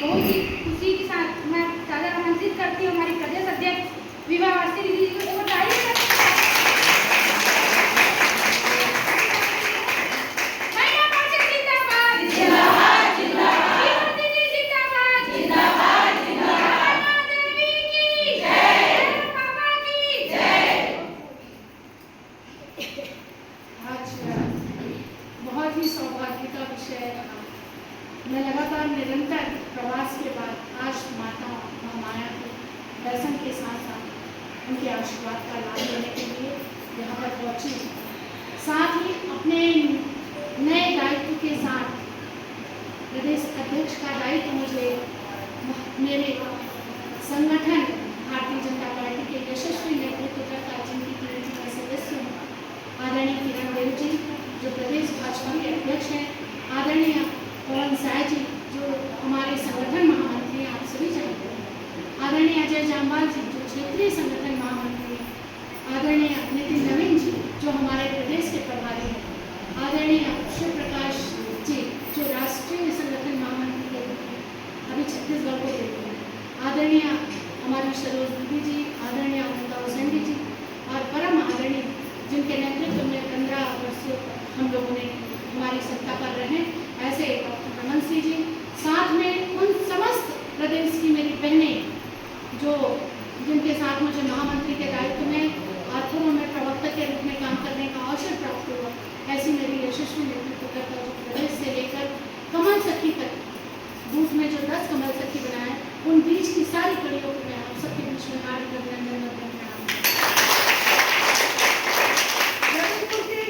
बहुत ही खुशी के साथ मैं सादर आमंत्रित करती हूँ हमारी प्रदेश अध्यक्ष विभा अवस्थी दीदी को। एक बार ताली सौभाग्य का विषय रहा। मैं लगातार निरंतर प्रवास के बाद आज माता महामाया के दर्शन के साथ साथ उनके आशीर्वाद का लाभ लेने के लिए यहाँ पर पहुँची। साथ ही अपने नए दायित्व के साथ प्रदेश अध्यक्ष का दायित्व मुझे मेरे संगठन भारतीय जनता पार्टी के यशस्वी नेतृत्वकर्ता जिनकी टीम के सदस्य आदरणीय किरण देव जी जो प्रदेश भाजपा के अध्यक्ष हैं, आदरणीय पवन साय जी जो हमारे संगठन महामंत्री हैं, आप सभी जानते हैं, आदरणीय अजय जामवाल जी जो क्षेत्रीय संगठन महामंत्री हैं, आदरणीय नितिन नवीन जी जो हमारे प्रदेश के प्रभारी हैं, आदरणीय शिव प्रकाश जी जो राष्ट्रीय संगठन महामंत्री के रूप में अभी छत्तीसगढ़ को देखते हैं, आदरणीय हमारी सरोज दीदी जी, आदरणीय अमृता हुसैन जी और परम आदरणीय जिनके नेतृत्व में 15 वर्षों हम लोगों ने हमारी सत्ता पर रहे ऐसे डॉक्टर रमन सिंह जी, साथ में उन समस्त प्रदेश की मेरी बहनें जो जिनके साथ मुझे महामंत्री के दायित्व में और पूर्व में प्रवक्ता के रूप में काम करने का अवसर प्राप्त हुआ, ऐसी मेरी यशस्वी नेतृत्वकर्ता जो प्रदेश से लेकर कमल सखी तक बूथ में जो 10 कमल सखी बनाए उन बीच की सारी कड़ियों को मैं आप सबके बीच में हार्दिक अभिनंदन करना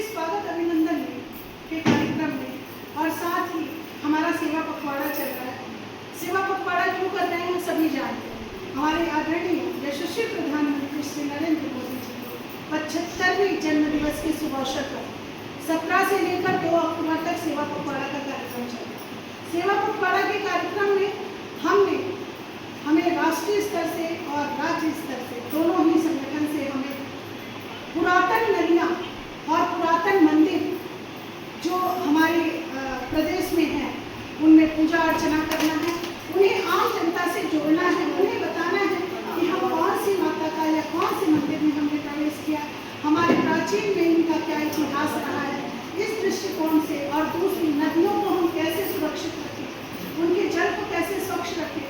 स्वागत अभिनंदन के कार्यक्रम में और साथ ही हमारा सेवा पखवाड़ा चल रहा है। सेवा पखवाड़ा क्यों कर रहे हैं सभी जानते हैं। हमारे आदरणीय यशस्वी प्रधानमंत्री श्री नरेंद्र मोदी जी के 75वें जन्म दिवस के शुभ अवसर पर 17 से लेकर 2 अक्टूबर तक सेवा पखवाड़ा का कार्यक्रम चल रहा है। सेवा पखवाड़ा के कार्यक्रम में हमें राष्ट्रीय स्तर से और राज्य स्तर से दोनों ही संगठन से हमें पुरातन नदियाँ और पुरातन मंदिर जो हमारे प्रदेश में है उनमें पूजा अर्चना करना है, उन्हें आम जनता से जोड़ना है, उन्हें बताना है कि हम कौन सी माता का या कौन से मंदिर में हमने प्रवेश किया, हमारे प्राचीन में इनका क्या इतिहास रहा है, इस दृष्टिकोण से। और दूसरी नदियों को हम कैसे सुरक्षित रखें, उनके जल को कैसे स्वच्छ रखें,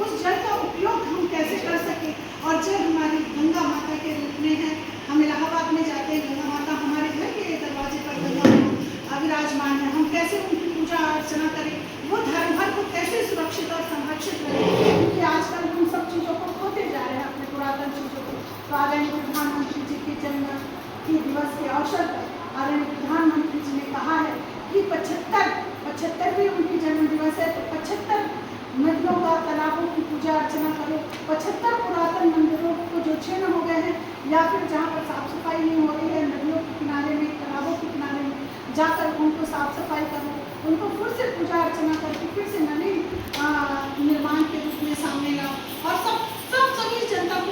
उस जल का उपयोग हम कैसे कर सकें। और जल हमारी गंगा माता के रूप में है, हम इलाहाबाद में जाते हैं, गंगा माता हमारे घर के दरवाजे पर गंगा विराजमान है, हम कैसे उनकी पूजा अर्चना करें, वो धरोहर को कैसे सुरक्षित और संरक्षित करें, क्योंकि आजकल हम सब चीज़ों को खोते जा रहे हैं, अपने पुरातन चीज़ों को। तो आदरणीय प्रधानमंत्री जी के जन्म के दिवस के अवसर पर आदरणीय प्रधानमंत्री जी ने कहा है कि 75वें उनकी जन्म दिवस है, तो 75 नदियों का तालाबों की पूजा अर्चना करो, 75 पुरातन मंदिरों को जो क्षीण हो गए हैं या फिर जहाँ पर साफ सफाई नहीं हो रही है, नदियों के किनारे में, तालाबों के किनारे में जाकर उनको साफ सफाई करो, उनको फिर से पूजा अर्चना करके फिर से नवीन निर्माण के रूप में सामने लाओ और सभी जनता को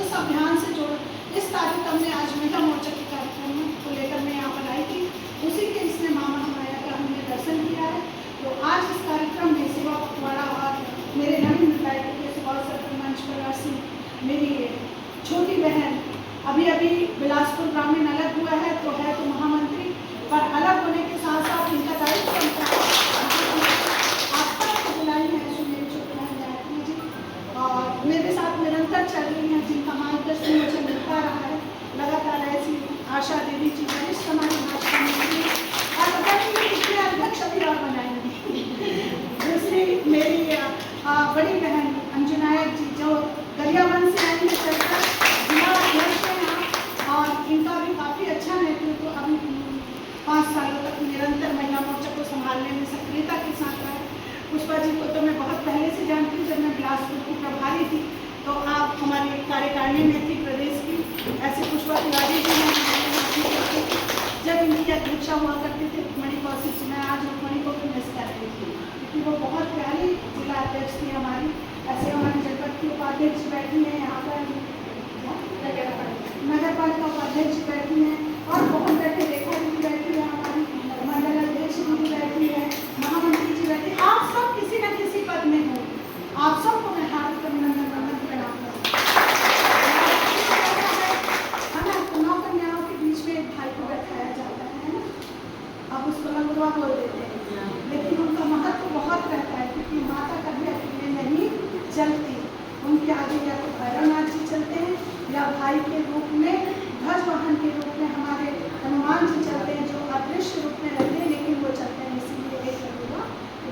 उस अभियान से जोड़ो। इस कार्यक्रम में आज महिला मोर्चा के कार्यक्रम को लेकर मैं यहाँ पर आई थी, उसी के इसने मामा हमारा का हमने दर्शन किया है। तो आज इस कार्यक्रम में सेवा पखवाड़ा और मेरे नवीन दायित्व के शुभ अवसर पर मंच पर आसी मेरी छोटी बहन अभी बिलासपुर ग्रामीण अलग हुआ है तो महामंत्री, पर अलग होने के साथ साथ इनका दायित्व आप सबको बुलाई है मेरी छोटी बहन गायत्री जी, और मेरे साथ निरंतर चल रही हैं, जिनका मार्गदर्शन मुझे मिलता रहा है लगातार। ऐसी आशा देवी जी वरिष्ठ हमारी भाजपा मंत्री और पिछले अध्यक्ष अभी और बनाएंगे। दूसरी मेरी बड़ी बहन अंजू नायक जी जो गरियाबंद से आई है, चलकर जिला अध्यक्ष हैं और इनका भी काफ़ी अच्छा नेतृत्व अभी 5 सालों तक निरंतर महिला मोर्चा को संभालने में सक्रियता के साथ रहा है। पुष्पा जी को तो मैं बहुत पहले से जानती हूँ, जब मैं बिलासपुर की प्रभारी थी तो आप हमारी कार्यकारिणी में थी प्रदेश की। ऐसे पुष्पा तिवारी जी ने जब इनकी अध्यक्षा हुआ करते थे रुक्मणी कौशिक जी, मैं आज रुक्मणी को भी मिस कर रही थी क्योंकि वो बहुत प्यारी जिला अध्यक्ष थी हमारी। ऐसे हमारी जनपद की उपाध्यक्ष बैठी हैं यहाँ पर, नगर पालिका उपाध्यक्ष बैठी हैं और बहुत बैठे रेखा जी बैठी है, हमारी मंडल अध्यक्ष जी बैठी है, महामंत्री जी बैठी, आप सब किसी न किसी में या तो भैरवनाथ जी चलते हैं या भाई के रूप में, ध्वज वाहन के रूप में हमारे हनुमान जी चलते हैं, जो अदृश्य रूप में रहते हैं लेकिन वो चलते हैं, इसीलिए एक लड़ूंगा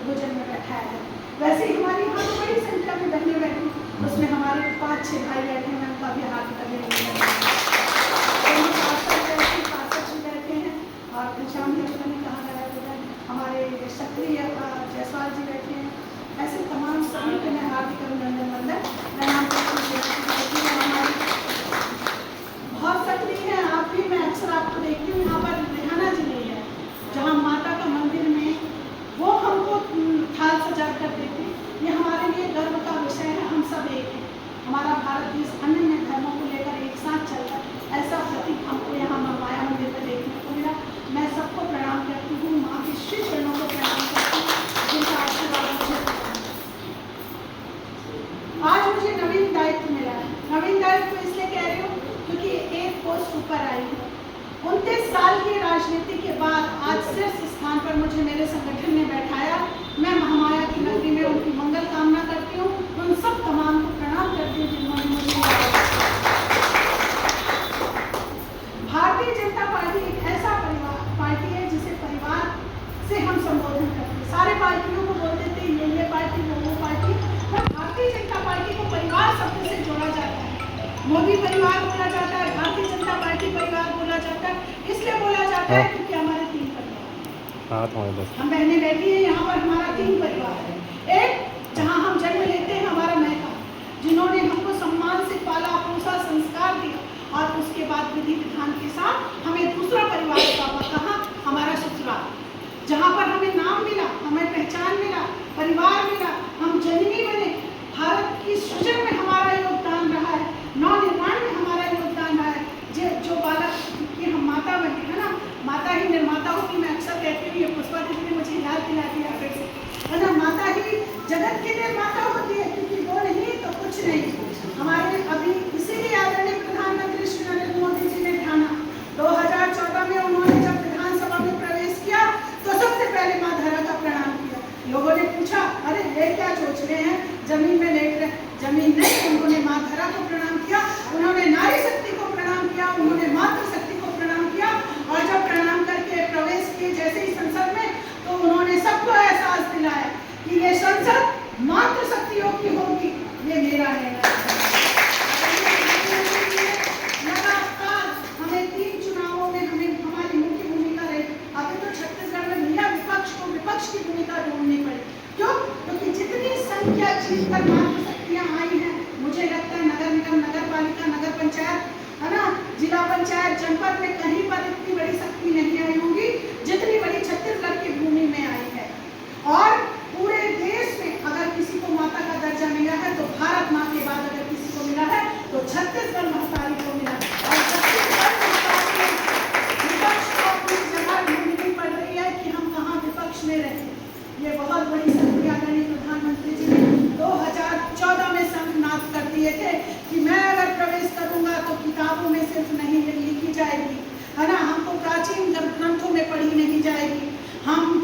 भोजन में बैठाया है। वैसे ही हमारी यहाँ तो बड़ी संख्या में बहनें बैठी, उसमें हमारे 5-6 भाई बैठे हैं, उनका भी हाथ लगे बैठे हैं और घनश्याम जी पता नहीं कहाँ गया उधर, हमारे क्षत्रिय जायसवाल जी बैठे हैं। ऐसे तमाम सभी को मैं हार्दिक अभिनंदन वंदन। मैं नाम हमारी बहुत सक्रिय है, आप भी, मैं अक्सर आपको देखती हूँ। यहाँ पर रेहाना जी नहीं है, जहाँ माता का मंदिर में वो हमको थाल सजा कर देती, ये हमारे लिए गर्व का विषय है। हम सब एक हैं, हमारा भारत देश अन्य धर्मों को लेकर एक साथ चलता है, ऐसा प्रतीक हमको यहाँ माया मंदिर में देखने को मिला। मैं सबको प्रणाम करती हूँ, माँ के श्री चरणों को प्रणाम करती हूँ, जिनका आशीर्वाद मुझे आज मुझे नवीन दायित्व मिला है। नवीन दायित्व इसलिए कह रही हूँ क्योंकि एक पोस्ट ऊपर आई है। 29 साल की राजनीति के बाद आज शीर्ष स्थान पर मुझे मेरे संगठन ने बैठाया। मैं महामाया की नगरी में उनकी मंगल कामना करती हूँ, उन सब तमाम को प्रणाम करती हूँ जिन्होंने मुझे। भारतीय जनता पार्टी एक ऐसा पार्टी है जिसे परिवार से हम संबोधन करते हैं। सारे पार्टियों को बोल देते हैं ये पार्टी वो पार्टी, पर भारतीय जनता पार्टी को परिवार शब्द से जोड़ा जाता है। मोदी परिवार बोला जाता है, भारतीय जनता पार्टी परिवार बोला जाता है। इसलिए बोला जाता है क्योंकि हमारे 3 परिवार हैं। हम बहनें बैठी हैं यहाँ पर, हमारा 3 परिवार है। एक जहाँ हम जन्म लेते हैं, हमारा मैका, जिन्होंने हमको सम्मान से पाला पोसा संस्कार दिया, और उसके बाद विधि विधान के साथ हमें दूसरा परिवार पापा कहाँ, हमारा ससुराल, जहाँ पर हमें नाम मिला, हमें पहचान मिला, परिवार मिला, हम जननी बने। भारत की सृजन में हमारा योगदान रहा है, नवनिर्माण में हमारा योगदान रहा है। जो बालक की हम माता बने, है ना, माता ही निर्माता होती। मैं अक्सर कहती हूँ, ये पुष्पा दीदी ने मुझे याद दिला दिया फिर से, है ना, माता ही जगत की निर्माता होती है, क्योंकि वो नहीं तो कुछ नहीं। हमारे अभी इसीलिए आदरणीय प्रधानमंत्री श्री नरेंद्र मोदी जी ने ठाना, 2014 में उन्होंने जब विधानसभा में प्रवेश किया तो सबसे पहले माँ धरा का प्रणाम किया। लोगों ने पूछा, अरे ये क्या सोच रहे हैं, जमीन में लेट रहे? जमीन नहीं, उन्होंने माँ धरा को प्रणाम किया, उन्होंने नारी शक्ति को प्रणाम किया, उन्होंने मातृ शक्ति को प्रणाम किया। और जब प्रणाम करके प्रवेश किए जैसे ही संसद में, तो उन्होंने सबको एहसास दिलाया कि ये संसद मातृ शक्तियों की होगी, ये मेरा है। लगातार हमें 3 चुनावों में हमारी मुख्य भूमिका रही। अभी तो छत्तीसगढ़ में भैया विपक्ष को विपक्ष की भूमिका ढूंढनी पड़ी। क्यों? क्योंकि जितनी संख्या जीत कर मातृ शक्तियाँ आई हैं, मुझे लगता है नगर निगम, नगर पालिका, नगर पंचायत, है ना, जिला पंचायत, जनपद में कहीं पर इतनी बड़ी शक्ति नहीं आई होगी जितनी बड़ी छत्तीसगढ़ की भूमि में आई है। और पूरे देश में अगर किसी को माता का दर्जा मिला है तो भारत माँ के बाद अगर किसी को मिला है तो छत्तीसगढ़ महतारी को मिला। और छत्तीसगढ़ महतारी विपक्ष को अपनी जगह ढूंढनी पड़ रही है कि हम कहाँ विपक्ष में रहें। ये बहुत बड़ी शक्ति आदरणीय प्रधानमंत्री जी ने 2014 में संकल्प कर दिए थे कि मैं अगर प्रवेश करूंगा तो किताबों में सिर्फ नहीं लिखी जाएगी, है ना, हमको प्राचीन ग्रंथों में पढ़ी नहीं जाएगी, हम